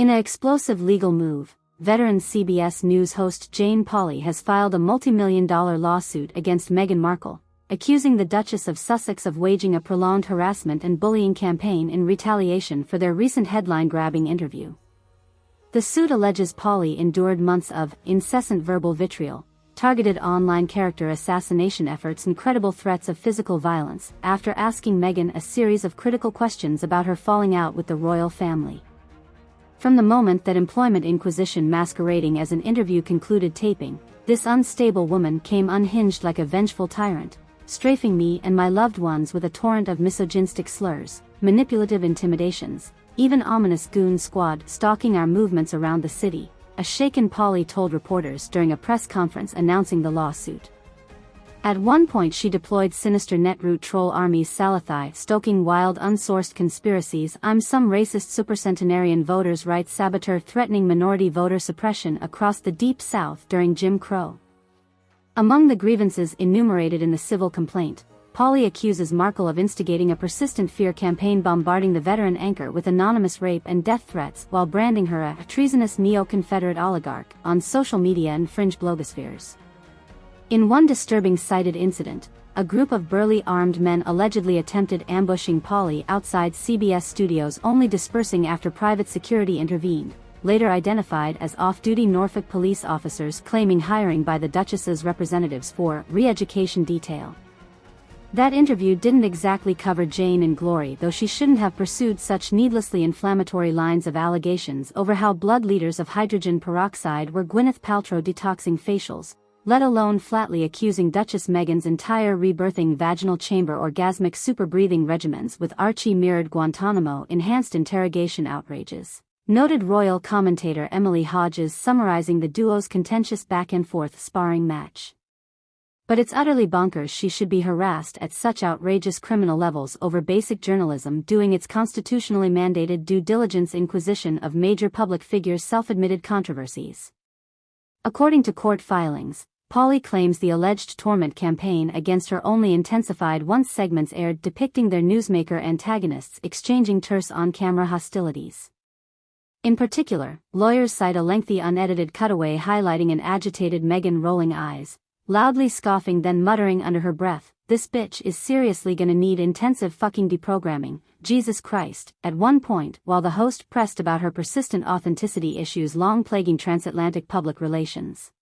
In an explosive legal move, veteran CBS News host Jane Pauley has filed a multi-million-dollar lawsuit against Meghan Markle, accusing the Duchess of Sussex of waging a prolonged harassment and bullying campaign in retaliation for their recent headline-grabbing interview. The suit alleges Pauley endured months of incessant verbal vitriol, targeted online character assassination efforts and credible threats of physical violence after asking Meghan a series of critical questions about her falling out with the royal family. From the moment that employment inquisition masquerading as an interview concluded taping, this unstable woman came unhinged like a vengeful tyrant, strafing me and my loved ones with a torrent of misogynistic slurs, manipulative intimidations, even ominous goon squad stalking our movements around the city, a shaken Pauley told reporters during a press conference announcing the lawsuit. At one point she deployed sinister netroot troll armies Salathai stoking wild unsourced conspiracies I'm some racist supercentenarian voters' rights saboteur threatening minority voter suppression across the Deep South during Jim Crow. Among the grievances enumerated in the civil complaint, Pauley accuses Markle of instigating a persistent fear campaign bombarding the veteran anchor with anonymous rape and death threats while branding her a treasonous neo-Confederate oligarch on social media and fringe blogospheres. In one disturbing cited incident, a group of burly armed men allegedly attempted ambushing Pauley outside CBS studios, only dispersing after private security intervened, later identified as off-duty Norfolk police officers claiming hiring by the Duchess's representatives for re-education detail. That interview didn't exactly cover Jane in glory, though she shouldn't have pursued such needlessly inflammatory lines of allegations over how blood liters of hydrogen peroxide were Gwyneth Paltrow detoxing facials, let alone flatly accusing Duchess Meghan's entire rebirthing vaginal chamber orgasmic super-breathing regimens with Archie mirrored Guantanamo-enhanced interrogation outrages. Noted royal commentator Emily Hodges summarizing the duo's contentious back-and-forth sparring match. But it's utterly bonkers she should be harassed at such outrageous criminal levels over basic journalism doing its constitutionally mandated due diligence inquisition of major public figures' self-admitted controversies. According to court filings, Pauley claims the alleged torment campaign against her only intensified once segments aired depicting their newsmaker antagonists exchanging terse on-camera hostilities. In particular, lawyers cite a lengthy unedited cutaway highlighting an agitated Meghan rolling eyes, loudly scoffing then muttering under her breath, "This bitch is seriously gonna need intensive fucking deprogramming, Jesus Christ," at one point while the host pressed about her persistent authenticity issues long plaguing transatlantic public relations.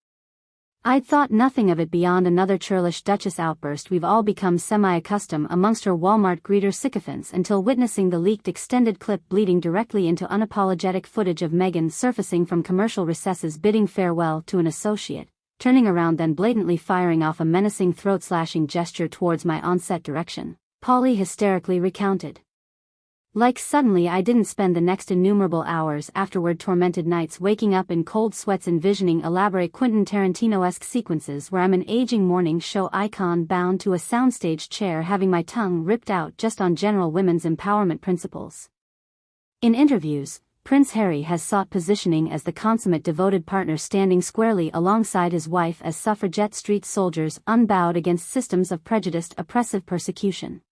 "I'd thought nothing of it beyond another churlish Duchess outburst we've all become semi-accustomed amongst her Walmart greeter sycophants until witnessing the leaked extended clip bleeding directly into unapologetic footage of Meghan surfacing from commercial recesses bidding farewell to an associate, turning around then blatantly firing off a menacing throat-slashing gesture towards my on-set direction," Pauley hysterically recounted. "Like suddenly I didn't spend the next innumerable hours afterward tormented nights waking up in cold sweats envisioning elaborate Quentin Tarantino-esque sequences where I'm an aging morning show icon bound to a soundstage chair having my tongue ripped out just on general women's empowerment principles." In interviews, Prince Harry has sought positioning as the consummate devoted partner standing squarely alongside his wife as suffragette street soldiers unbowed against systems of prejudiced oppressive persecution.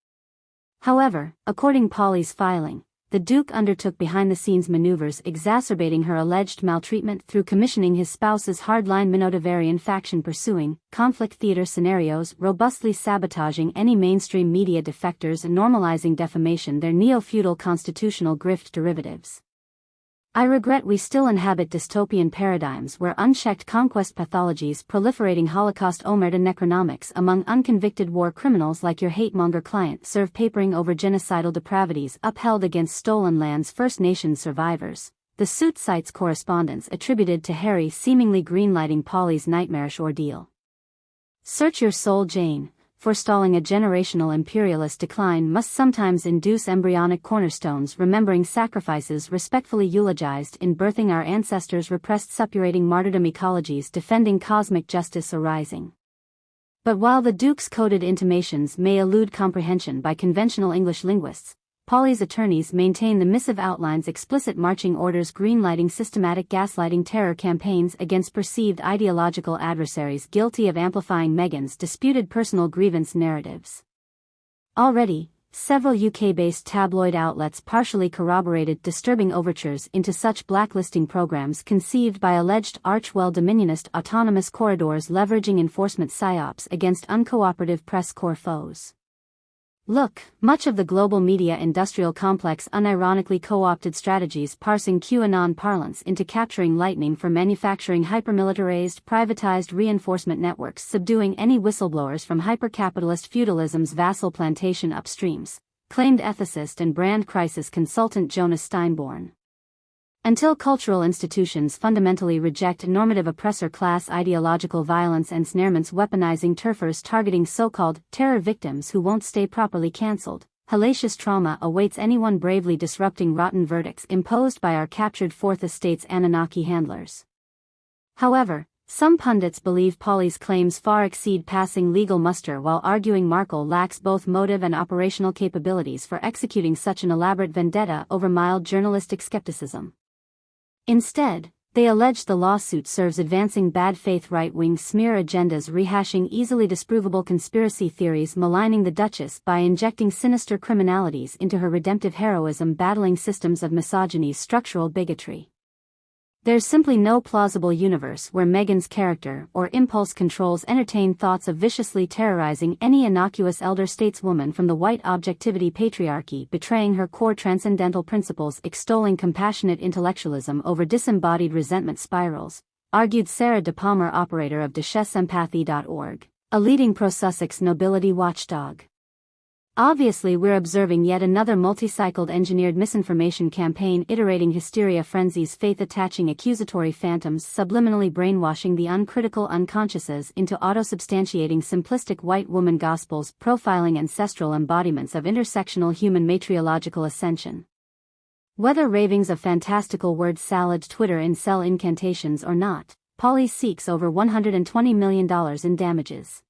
However, according Pauley's filing, the Duke undertook behind-the-scenes maneuvers exacerbating her alleged maltreatment through commissioning his spouse's hardline Minotavarian faction pursuing conflict theater scenarios, robustly sabotaging any mainstream media defectors and normalizing defamation, their neo-feudal constitutional grift derivatives. "I regret we still inhabit dystopian paradigms where unchecked conquest pathologies proliferating Holocaust omerta necronomics among unconvicted war criminals like your hate-monger client serve papering over genocidal depravities upheld against stolen lands First Nations survivors." The suit cites correspondence attributed to Harry seemingly greenlighting Pauley's nightmarish ordeal. "Search your soul, Jane. Forestalling a generational imperialist decline must sometimes induce embryonic cornerstones remembering sacrifices respectfully eulogized in birthing our ancestors' repressed suppurating martyrdom ecologies defending cosmic justice arising." But while the Duke's coded intimations may elude comprehension by conventional English linguists, Pauley's attorneys maintain the missive outlines explicit marching orders greenlighting systematic gaslighting terror campaigns against perceived ideological adversaries guilty of amplifying Meghan's disputed personal grievance narratives. Already, several UK-based tabloid outlets partially corroborated disturbing overtures into such blacklisting programs conceived by alleged arch-well-dominionist autonomous corridors leveraging enforcement psyops against uncooperative press corps foes. Look, much of the global media industrial complex unironically co-opted strategies parsing QAnon parlance into capturing lightning for manufacturing hypermilitarized, privatized reinforcement networks subduing any whistleblowers from hypercapitalist feudalism's vassal plantation upstreams, claimed ethicist and brand crisis consultant Jonas Steinborn. Until cultural institutions fundamentally reject normative oppressor class ideological violence and snarements weaponizing turfers targeting so-called terror victims who won't stay properly cancelled, hellacious trauma awaits anyone bravely disrupting rotten verdicts imposed by our captured Fourth Estate's Anunnaki handlers. However, some pundits believe Pauley's claims far exceed passing legal muster while arguing Markle lacks both motive and operational capabilities for executing such an elaborate vendetta over mild journalistic skepticism. Instead, they allege the lawsuit serves advancing bad faith right-wing smear agendas rehashing easily disprovable conspiracy theories maligning the Duchess by injecting sinister criminalities into her redemptive heroism battling systems of misogyny's structural bigotry. There's simply no plausible universe where Meghan's character or impulse controls entertain thoughts of viciously terrorizing any innocuous elder stateswoman from the white objectivity patriarchy betraying her core transcendental principles extolling compassionate intellectualism over disembodied resentment spirals, argued Sarah De Palmer, operator of duchesseempathy.org, a leading pro-Sussex nobility watchdog. Obviously we're observing yet another multi-cycled engineered misinformation campaign iterating hysteria frenzies faith-attaching accusatory phantoms subliminally brainwashing the uncritical unconsciouses into auto-substantiating simplistic white woman gospels profiling ancestral embodiments of intersectional human matriological ascension. Whether ravings of fantastical word salad Twitter incel incantations or not, Pauley seeks over $120 million in damages.